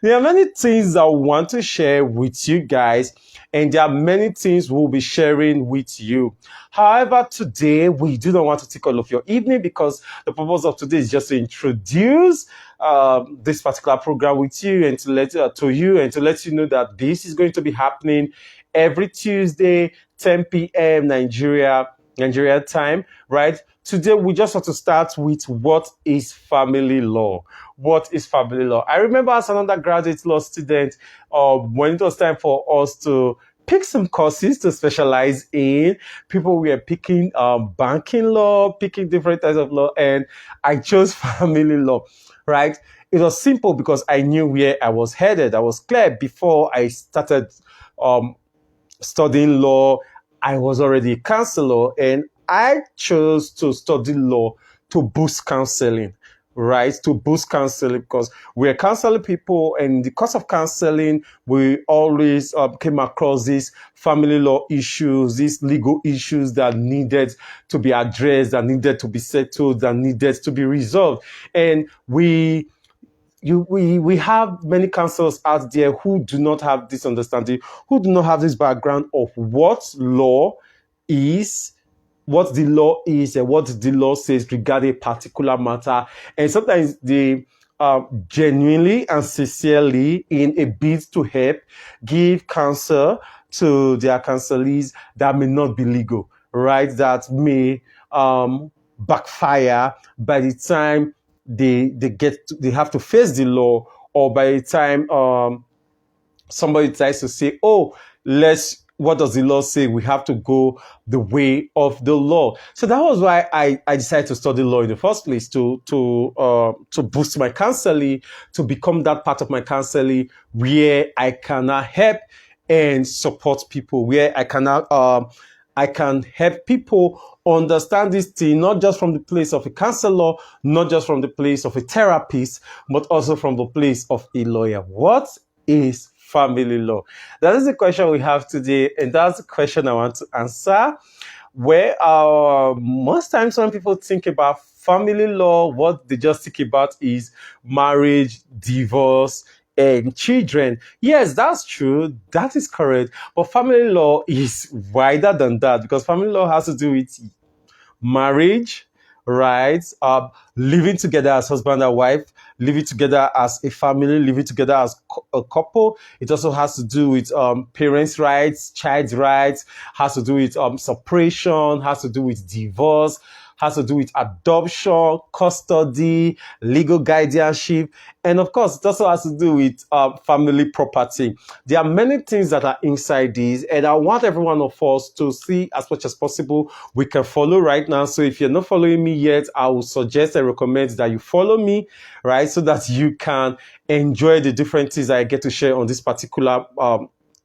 There are many things I want to share with you guys, and there are many things we'll be sharing with you. However, today we do not want to take all of your evening because the purpose of today is just to introduce this particular program with you and to let you know that this is going to be happening every Tuesday, 10 p.m. Nigeria time, right? Today, we just want to start with what is family law. What is family law? I remember as an undergraduate law student, when it was time for us to pick some courses to specialize in, people were picking banking law, picking different types of law, and I chose family law, right? It was simple because I knew where I was headed. I was clear before I started studying law. I was already a counselor, and I chose to study law to boost counseling, right? To boost counseling because we're counseling people, and in the course of counseling, we always came across these family law issues, these legal issues that needed to be addressed, that needed to be settled, that needed to be resolved. And we have many counselors out there who do not have this understanding, who do not have this background of what law is, what the law is, and what the law says regarding a particular matter. And sometimes they genuinely and sincerely, in a bid to help, give counsel to their counselees that may not be legal, right? That may backfire by the time they have to face the law, or by the time somebody tries to say, oh, what does the law say? We have to go the way of the law. So that was why I decided to study law in the first place, to boost my counseling, to become that part of my counseling where I can help and support people, where I can help people understand this thing, not just from the place of a counselor, not just from the place of a therapist, but also from the place of a lawyer. What is family law? That is the question we have today, and that's the question I want to answer. Where most times when people think about family law, what they just think about is marriage, divorce, and children. Yes, that's true. That is correct. But family law is wider than that, because family law has to do with marriage, right? Living together as husband and wife, living together as a family, living together as a couple. It also has to do with parents' rights, child's rights, has to do with separation, has to do with divorce, has to do with adoption, custody, legal guardianship, and of course, it also has to do with family property. There are many things that are inside these, and I want every one of us to see as much as possible we can follow right now. So if you're not following me yet, I would suggest and recommend that you follow me, right, so that you can enjoy the different things I get to share on this particular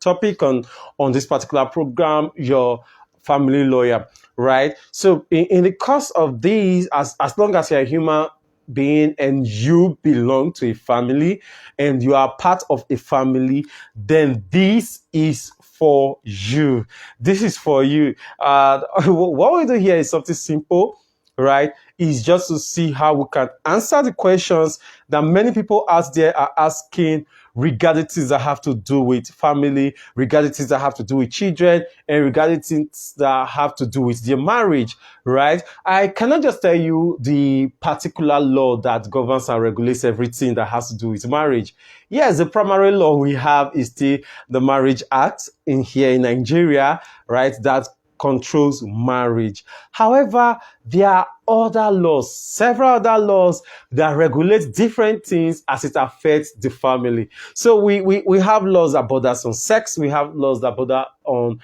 topic, on this particular program, your family lawyer, right? So in the course of these, as long as you're a human being and you belong to a family and you are part of a family, then this is for you. This is for you. What we do here is something simple, right? Is just to see how we can answer the questions that many people out there are asking regarding things that have to do with family, regarding things that have to do with children, and regarding things that have to do with their marriage, right? I cannot just tell you the particular law that governs and regulates everything that has to do with marriage. Yes, the primary law we have is still the Marriage Act here in Nigeria, right? That controls marriage. However, there are other laws, several other laws that regulate different things as it affects the family. So we have laws that border on sex. We have laws that border on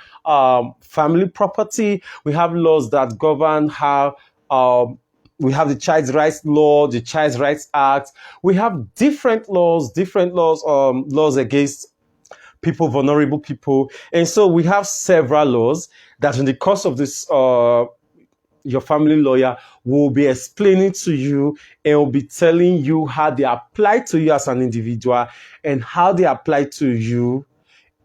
family property. We have laws that govern how we have the Child's Rights Law, the Child's Rights Act. We have different laws, laws against people, vulnerable people. And so we have several laws that in the course of this, your family lawyer will be explaining to you and will be telling you how they apply to you as an individual and how they apply to you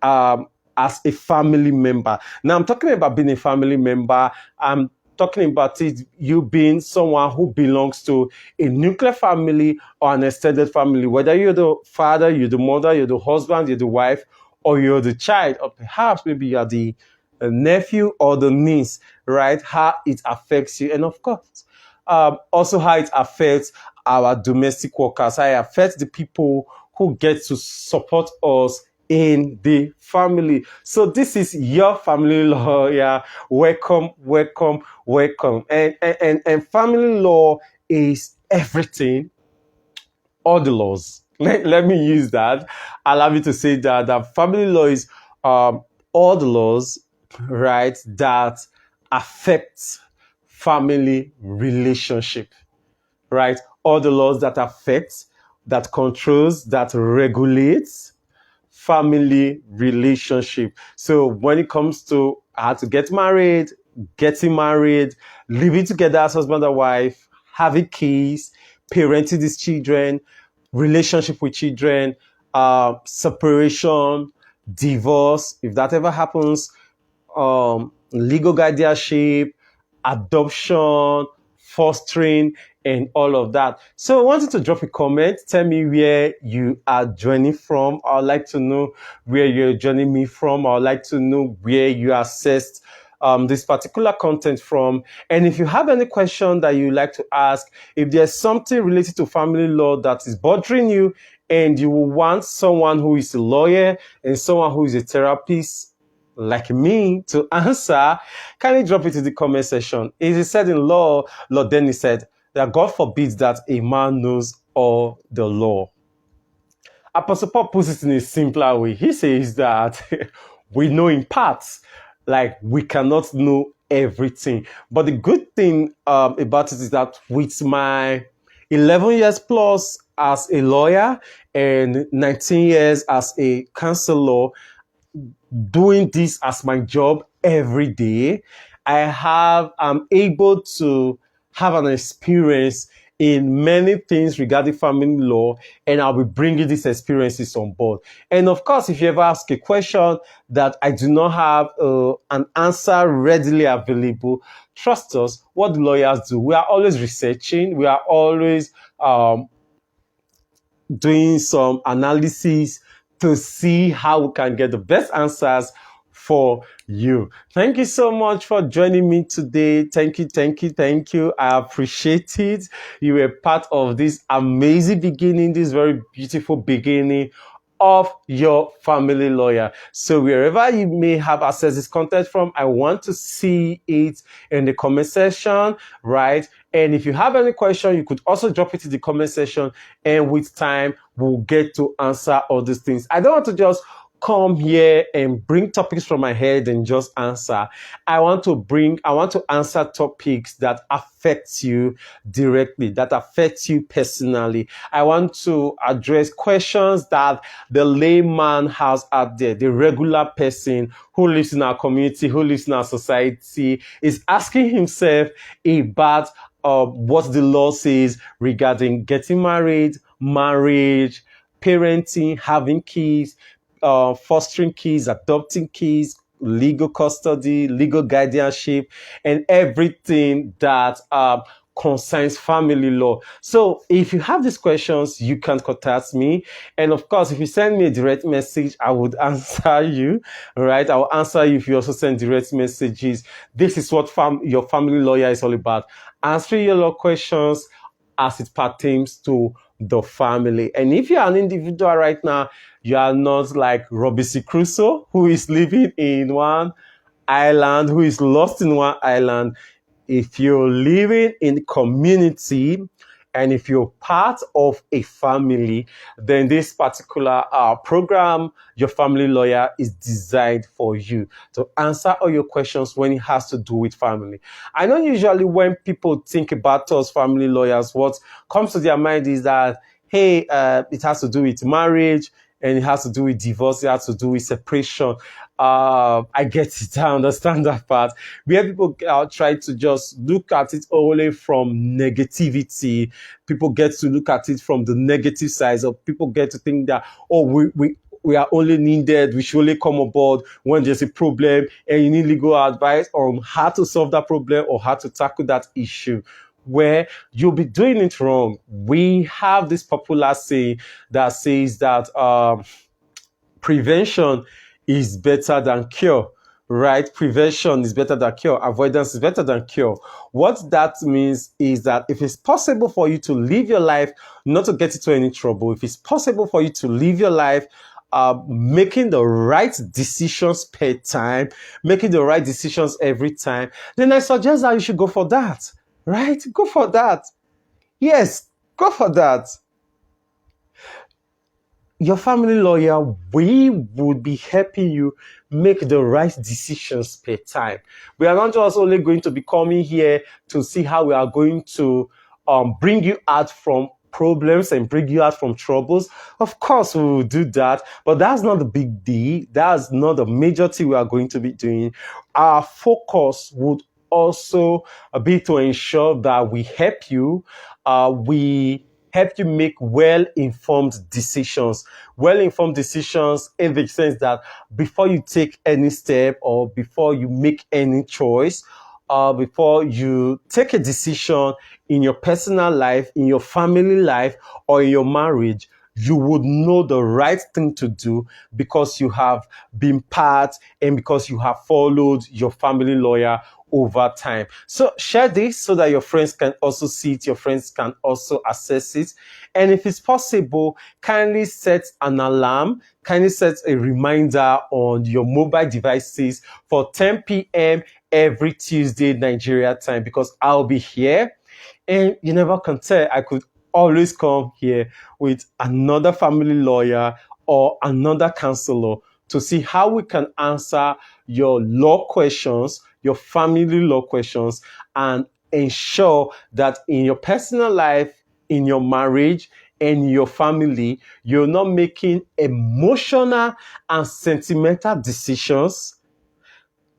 as a family member. Now, I'm talking about being a family member. I'm talking about it, you being someone who belongs to a nuclear family or an extended family, whether you're the father, you're the mother, you're the husband, you're the wife, or you're the child, or perhaps maybe you're the nephew or the niece, right? How it affects you. And of course, also how it affects our domestic workers, how it affects the people who get to support us in the family. So this is your family law. Yeah, welcome, welcome, welcome. And family law is everything, all the laws. Let me use that. Allow me to say that family law is all the laws, right, that affect family relationship, right? All the laws that affect, that controls, that regulates family relationship. So when it comes to how to get married, getting married, living together as husband and wife, having kids, parenting these children, relationship with children, separation, divorce, if that ever happens, legal guardianship, adoption, fostering, and all of that. So I wanted to drop a comment. Tell me where you are joining from. I'd like to know where you're joining me from. I'd like to know where you accessed this particular content from. And if you have any question that you like to ask, if there's something related to family law that is bothering you and you will want someone who is a lawyer and someone who is a therapist like me to answer, kindly drop it in the comment section. It is said in law, Lord Dennis said that God forbids that a man knows all the law. Apostle Paul puts it in a simpler way. He says that we know in parts, like we cannot know everything. But the good thing about it is that with my 11 years plus as a lawyer and 19 years as a counselor, doing this as my job every day, I'm able to have an experience in many things regarding family law, and I'll be bringing these experiences on board. And of course, if you ever ask a question that I do not have an answer readily available, trust us, what the lawyers do, we are always researching, we are always doing some analysis to see how we can get the best answers for you. Thank you so much for joining me today. Thank you, thank you, thank you. I appreciate it. You were part of this amazing beginning, this very beautiful beginning of your family lawyer. So wherever you may have accessed this content from, I want to see it in the comment section, right? And if you have any question, you could also drop it in the comment section, and with time, we'll get to answer all these things. I don't want to just come here and bring topics from my head and just answer. I want to answer topics that affect you directly, that affect you personally. I want to address questions that the layman has out there, the regular person who lives in our community, who lives in our society, is asking himself about what the law says regarding getting married, marriage, parenting, having kids, fostering kids, adopting kids, legal custody, legal guardianship, and everything that concerns family law. So if you have these questions, you can contact me. And of course, if you send me a direct message, I would answer you, right? I will answer you if you also send direct messages. This is what your family lawyer is all about. Answering your law questions as it pertains to the family. And if you're an individual right now, you are not like Robinson Crusoe, who is living in one island, who is lost in one island. If you're living in community and if you're part of a family, then this particular program, Your Family Lawyer, is designed for you to answer all your questions when it has to do with family. I know usually when people think about us family lawyers, what comes to their mind is that, hey, it has to do with marriage, and it has to do with divorce, it has to do with separation. I get it, I understand that part. Where people try to just look at it only from negativity, people get to look at it from the negative side, or people get to think that, oh, we are only needed, we should only come aboard when there's a problem and you need legal advice on how to solve that problem or how to tackle that issue, where you'll be doing it wrong. We have this popular saying that says that prevention is better than cure, right? Prevention is better than cure. Avoidance is better than cure. What that means is that if it's possible for you to live your life, not to get into any trouble, if it's possible for you to live your life making the right decisions per time, making the right decisions every time, then I suggest that you should go for that, right? Go for that. Yes, go for that. Your family lawyer, we would be helping you make the right decisions per time. We are not just only going to be coming here to see how we are going to bring you out from problems and bring you out from troubles. Of course, we will do that, but that's not the big deal. That's not the major thing we are going to be doing. Our focus would also be to ensure that we help you. We help you make well-informed decisions. Well-informed decisions in the sense that before you take any step or before you make any choice, before you take a decision in your personal life, in your family life, or in your marriage, you would know the right thing to do because you have been part and because you have followed your family lawyer over time. So share this so that your friends can also see it, your friends can also access it. And if it's possible, kindly set an alarm, kindly set a reminder on your mobile devices for 10 p.m. every Tuesday, Nigeria time, because I'll be here. And you never can tell, I could always come here with another family lawyer or another counselor to see how we can answer your law questions, your family law questions, and ensure that in your personal life, in your marriage, and your family, you're not making emotional and sentimental decisions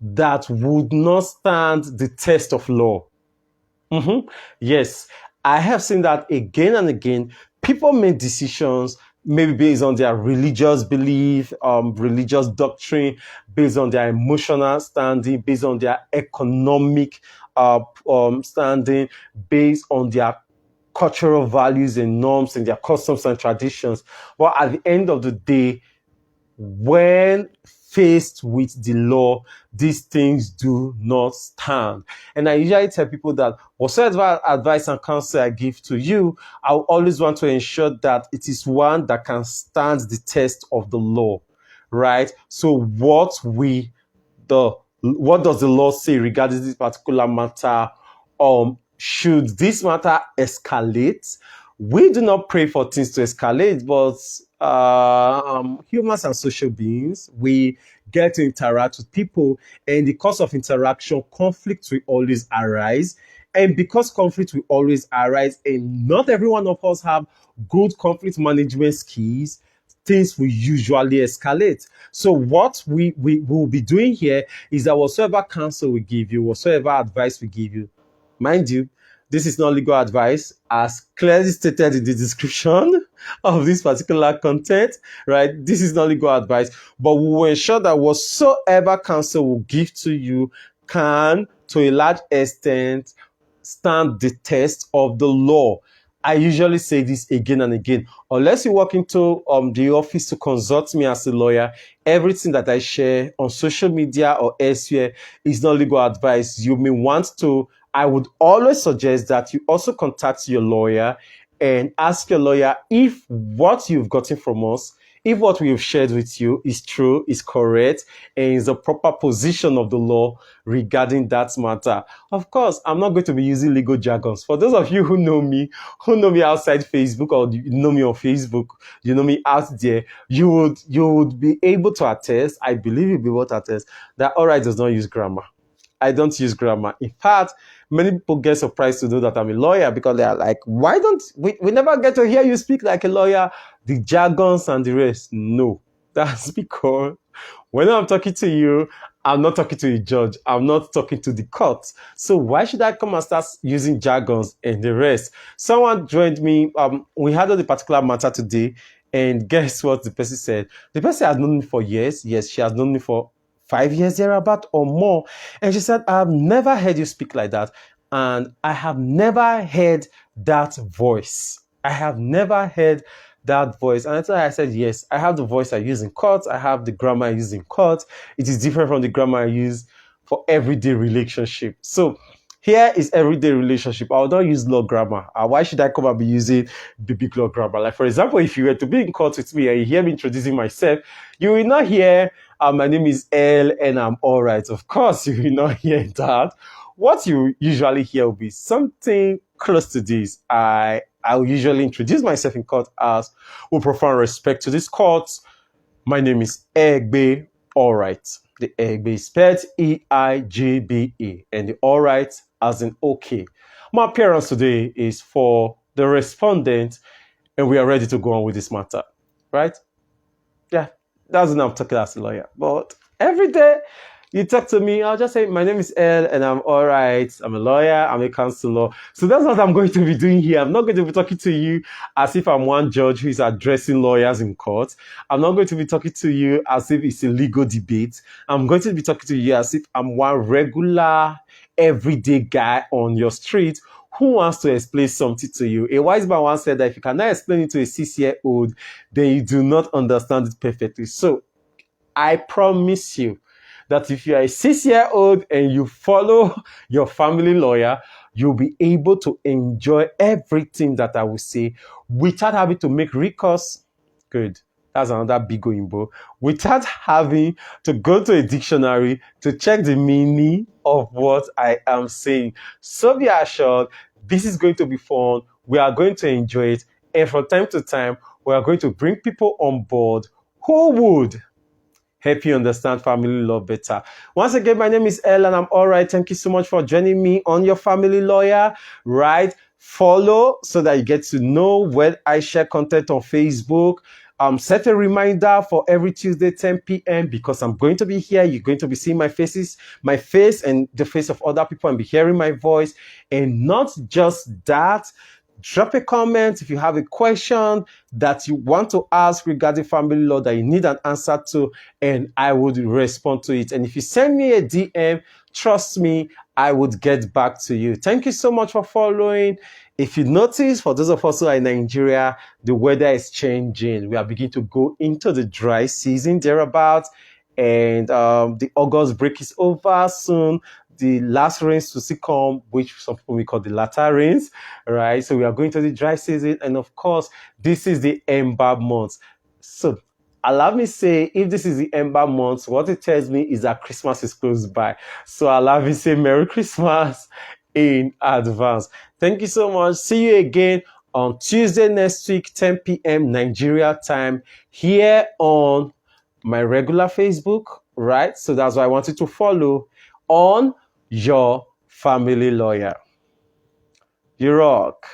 that would not stand the test of law. Yes, I have seen that again and again. People make decisions maybe based on their religious belief, religious doctrine, based on their emotional standing, based on their economic standing, based on their cultural values and norms and their customs and traditions. But at the end of the day, when faced with the law, these things do not stand. And I usually tell people that whatever advice and counsel I give to you, I always want to ensure that it is one that can stand the test of the law, right? So what does the law say regarding this particular matter? Should this matter escalate? We do not pray for things to escalate, but humans and social beings, we get to interact with people, and in the course of interaction, conflict will always arise. And because conflict will always arise, and not every one of us have good conflict management skills, things will usually escalate. So what we will be doing here is that whatsoever counsel we give you, whatsoever advice we give you, mind you, this is not legal advice, as clearly stated in the description of this particular content, right? This is not legal advice, but we will ensure that whatsoever counsel will give to you can, to a large extent, stand the test of the law. I usually say this again and again. Unless you walk into the office to consult me as a lawyer, everything that I share on social media or elsewhere is not legal advice. You may want to, I would always suggest that you also contact your lawyer and ask your lawyer if what you've gotten from us, if what we have shared with you is true, is correct, and is the proper position of the law regarding that matter. Of course, I'm not going to be using legal jargons. For those of you who know me outside Facebook, or you know me on Facebook, you know me out there, you would be able to attest, I believe you'll be able to attest, that All Right does not use grammar. I don't use grammar. In fact, many people get surprised to know that I'm a lawyer because they are like, why don't we never get to hear you speak like a lawyer, the jargons and the rest? No, that's because when I'm talking to you, I'm not talking to a judge. I'm not talking to the court. So why should I come and start using jargons and the rest? Someone joined me. We had a particular matter today, And guess what the person said? The person had known me for years. Yes, she has known me for 5 years thereabout or more. And she said, I've never heard you speak like that. And I have never heard that voice. I have never heard that voice. And that's why I said, yes, I have the voice I use in court. I have the grammar I use in court. It is different from the grammar I use for everyday relationship. So here is everyday relationship. I will not use law grammar. Why should I come and be using the big law grammar? Like, for example, if you were to be in court with me and you hear me introducing myself, you will not hear, my name is Earl and I'm all right. Of course, you will not hear that. What you usually hear will be something close to this. I will usually introduce myself in court as, with profound respect to this court, my name is Egbe Alright. The Egbe is spelled E-I-G-B-E and the Alright as in okay. My appearance today is for the respondent and we are ready to go on with this matter, right? Yeah, that's when I'm talking as a lawyer. But every day you talk to me, I'll just say, my name is Earl and I'm all right. I'm a lawyer, I'm a counselor. So that's what I'm going to be doing here. I'm not going to be talking to you as if I'm one judge who is addressing lawyers in court. I'm not going to be talking to you as if it's a legal debate. I'm going to be talking to you as if I'm one regular, everyday guy on your street who wants to explain something to you. A wise man once said that if you cannot explain it to a 6-year-old, then you do not understand it perfectly. So I promise you that if you are a 6-year-old and you follow your family lawyer, you'll be able to enjoy everything that I will say without having to make recourse. Good. That's another big oyinbo. Without having to go to a dictionary to check the meaning of what I am saying. So be assured, this is going to be fun. We are going to enjoy it. And from time to time, we are going to bring people on board who would help you understand family law better. Once again, my name is Earl and I'm all right. Thank you so much for joining me on Your Family Lawyer, right? Follow so that you get to know when I share content on Facebook. Set a reminder for every Tuesday, 10 p.m. because I'm going to be here. You're going to be seeing my face and the face of other people and be hearing my voice. And not just that, drop a comment if you have a question that you want to ask regarding family law that you need an answer to, and I would respond to it. And if you send me a DM, trust me, I would get back to you. Thank you so much for following. If you notice, for those of us who are in Nigeria, the weather is changing. We are beginning to go into the dry season thereabouts, and the August break is over soon. The last rains to see come, which some people may call the latter rains, right? So we are going to the dry season, and of course, this is the ember month. So allow me say, if this is the ember month, what it tells me is that Christmas is close by. So allow me say Merry Christmas in advance. Thank you so much. See you again on Tuesday next week, 10 p.m. Nigeria time, here on my regular Facebook, right? So that's why I wanted to follow on Your Family Lawyer. You rock.